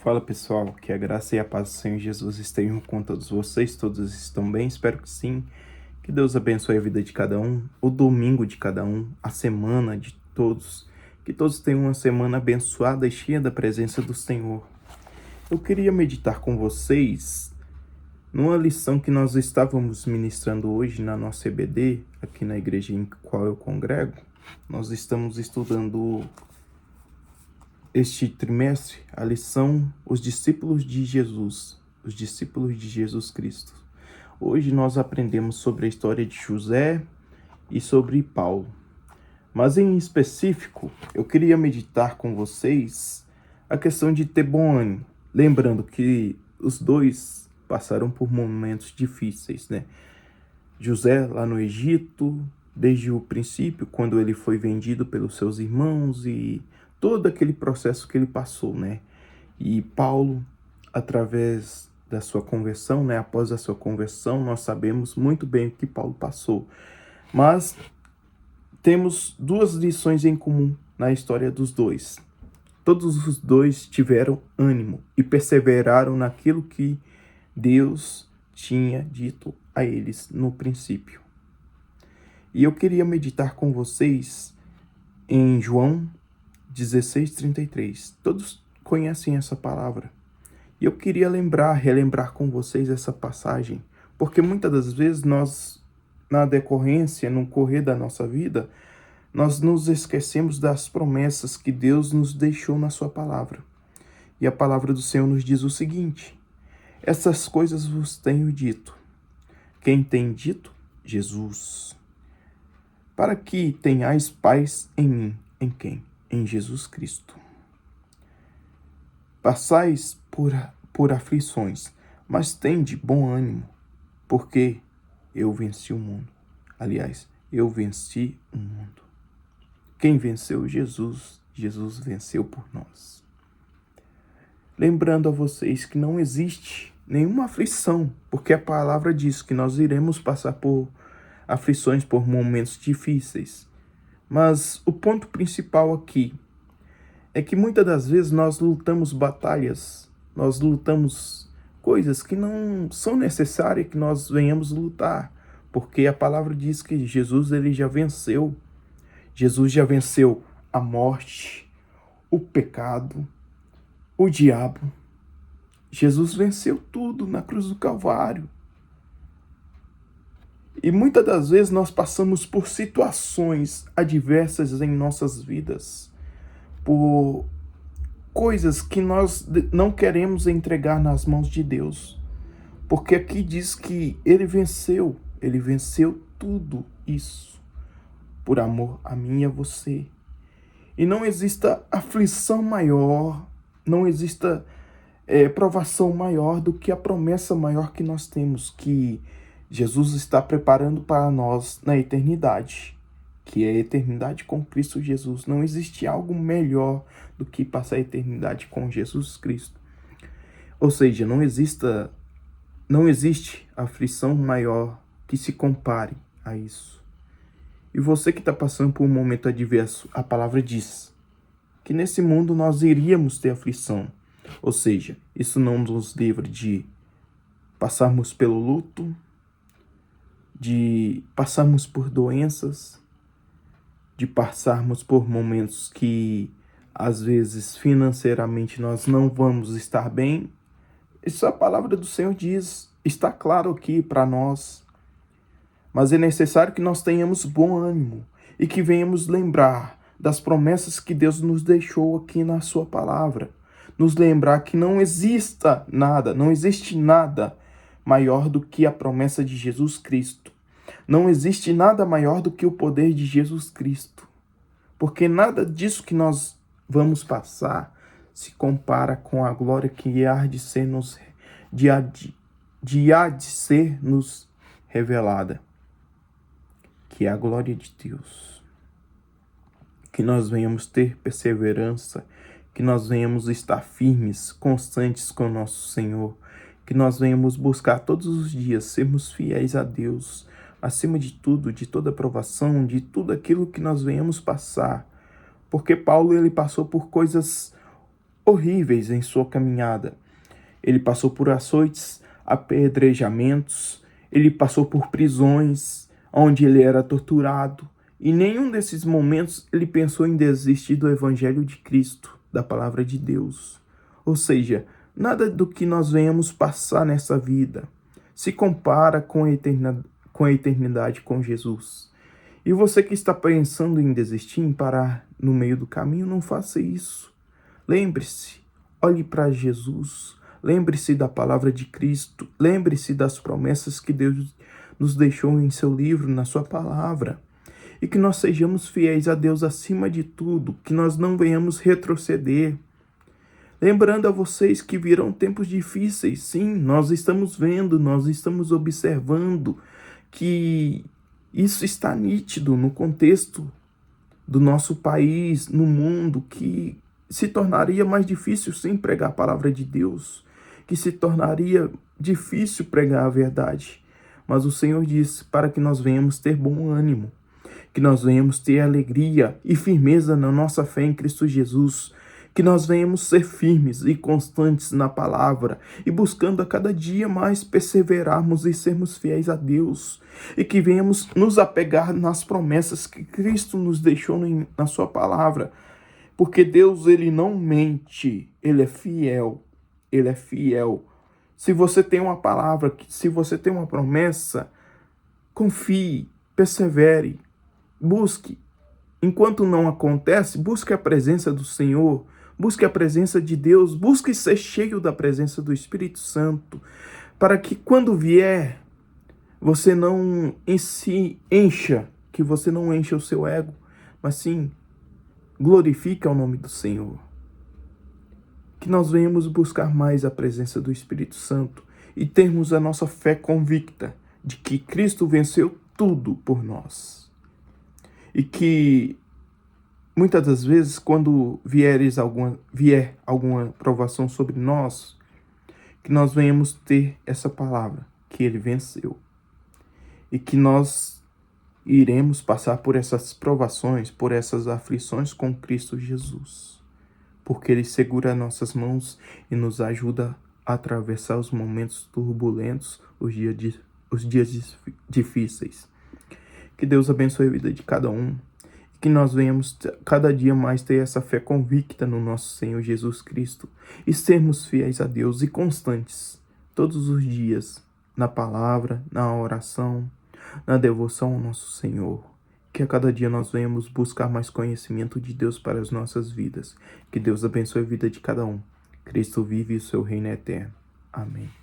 Fala pessoal, que a graça e a paz do Senhor Jesus estejam com todos vocês, todos estão bem? Espero que sim, que Deus abençoe a vida de cada um, o domingo de cada um, a semana de todos, que todos tenham uma semana abençoada e cheia da presença do Senhor. Eu queria meditar com vocês numa lição que nós estávamos ministrando hoje na nossa EBD, aqui na igreja em qual eu congrego. Nós estamos estudando este trimestre a lição Os Discípulos de Jesus, os discípulos de Jesus Cristo. Hoje nós aprendemos sobre a história de José e sobre Paulo. Mas em específico, eu queria meditar com vocês a questão de ter bom ânimo. Lembrando que os dois passaram por momentos difíceis, né? José lá no Egito, desde o princípio, quando ele foi vendido pelos seus irmãos e todo aquele processo que ele passou, né? E Paulo, através da sua conversão, né? Após a sua conversão, nós sabemos muito bem o que Paulo passou. Mas temos duas lições em comum na história dos dois. Todos os dois tiveram ânimo e perseveraram naquilo que Deus tinha dito a eles no princípio. E eu queria meditar com vocês em João 16:33. Todos conhecem essa palavra. E eu queria relembrar com vocês essa passagem, porque muitas das vezes nós, na decorrência, no correr da nossa vida, nós nos esquecemos das promessas que Deus nos deixou na sua palavra. E a palavra do Senhor nos diz o seguinte: essas coisas vos tenho dito. Quem tem dito? Jesus. Para que tenhais paz em mim. Em quem? Em Jesus Cristo. Passais por aflições, mas tende bom ânimo, porque eu venci o mundo. Aliás, eu venci o mundo. Quem venceu? Jesus. Jesus venceu por nós. Lembrando a vocês que não existe nenhuma aflição, porque a palavra diz que nós iremos passar por aflições, por momentos difíceis. Mas o ponto principal aqui é que muitas das vezes nós lutamos batalhas, nós lutamos coisas que não são necessárias que nós venhamos lutar, porque a palavra diz que Jesus ele já venceu. Jesus já venceu a morte, o pecado, o diabo. Jesus venceu tudo na cruz do Calvário. E muitas das vezes nós passamos por situações adversas em nossas vidas, por coisas que nós não queremos entregar nas mãos de Deus. Porque aqui diz que ele venceu tudo isso, por amor a mim e a você. E não exista aflição maior, não exista provação maior do que a promessa maior que nós temos, que Jesus está preparando para nós na eternidade, que é a eternidade com Cristo Jesus. Não existe algo melhor do que passar a eternidade com Jesus Cristo. Ou seja, não existe aflição maior que se compare a isso. E você que está passando por um momento adverso, a palavra diz que nesse mundo nós iríamos ter aflição. Ou seja, isso não nos livra de passarmos pelo luto, de passarmos por doenças, de passarmos por momentos que, às vezes, financeiramente nós não vamos estar bem. Isso a palavra do Senhor diz, está claro aqui para nós. Mas é necessário que nós tenhamos bom ânimo e que venhamos lembrar das promessas que Deus nos deixou aqui na sua palavra. Nos lembrar que não existe nada maior do que a promessa de Jesus Cristo. Não existe nada maior do que o poder de Jesus Cristo. Porque nada disso que nós vamos passar se compara com a glória que há de ser nos revelada, que é a glória de Deus. Que nós venhamos ter perseverança, que nós venhamos estar firmes, constantes com o nosso Senhor, que nós venhamos buscar todos os dias sermos fiéis a Deus, acima de tudo, de toda provação, de tudo aquilo que nós venhamos passar. Porque Paulo ele passou por coisas horríveis em sua caminhada. Ele passou por açoites, apedrejamentos, ele passou por prisões, onde ele era torturado. E em nenhum desses momentos ele pensou em desistir do Evangelho de Cristo, da palavra de Deus. Ou seja, nada do que nós venhamos passar nessa vida se compara com a eternidade com Jesus. E você que está pensando em desistir, em parar no meio do caminho, não faça isso. Lembre-se, olhe para Jesus, lembre-se da palavra de Cristo, lembre-se das promessas que Deus nos deixou em seu livro, na sua palavra. E que nós sejamos fiéis a Deus acima de tudo, que nós não venhamos retroceder. Lembrando a vocês que virão tempos difíceis, sim, nós estamos vendo, nós estamos observando que isso está nítido no contexto do nosso país, no mundo, que se tornaria mais difícil sim pregar a palavra de Deus, que se tornaria difícil pregar a verdade. Mas o Senhor disse para que nós venhamos ter bom ânimo, que nós venhamos ter alegria e firmeza na nossa fé em Cristo Jesus, que nós venhamos ser firmes e constantes na palavra e buscando a cada dia mais perseverarmos e sermos fiéis a Deus, e que venhamos nos apegar nas promessas que Cristo nos deixou na sua palavra, porque Deus, ele não mente, ele é fiel, ele é fiel. Se você tem uma palavra, se você tem uma promessa, confie, persevere, busque. Enquanto não acontece, busque a presença do Senhor, busque a presença de Deus, busque ser cheio da presença do Espírito Santo, para que quando vier, você não se encha, que você não encha o seu ego, mas sim glorifique o nome do Senhor. Que nós venhamos buscar mais a presença do Espírito Santo e termos a nossa fé convicta de que Cristo venceu tudo por nós. E que muitas das vezes, quando vier alguma provação sobre nós, que nós venhamos ter essa palavra, que ele venceu. E que nós iremos passar por essas provações, por essas aflições com Cristo Jesus. Porque ele segura nossas mãos e nos ajuda a atravessar os momentos turbulentos, os dias difíceis. Que Deus abençoe a vida de cada um. Que nós venhamos cada dia mais ter essa fé convicta no nosso Senhor Jesus Cristo e sermos fiéis a Deus e constantes todos os dias na palavra, na oração, na devoção ao nosso Senhor. Que a cada dia nós venhamos buscar mais conhecimento de Deus para as nossas vidas. Que Deus abençoe a vida de cada um. Cristo vive e o seu reino é eterno. Amém.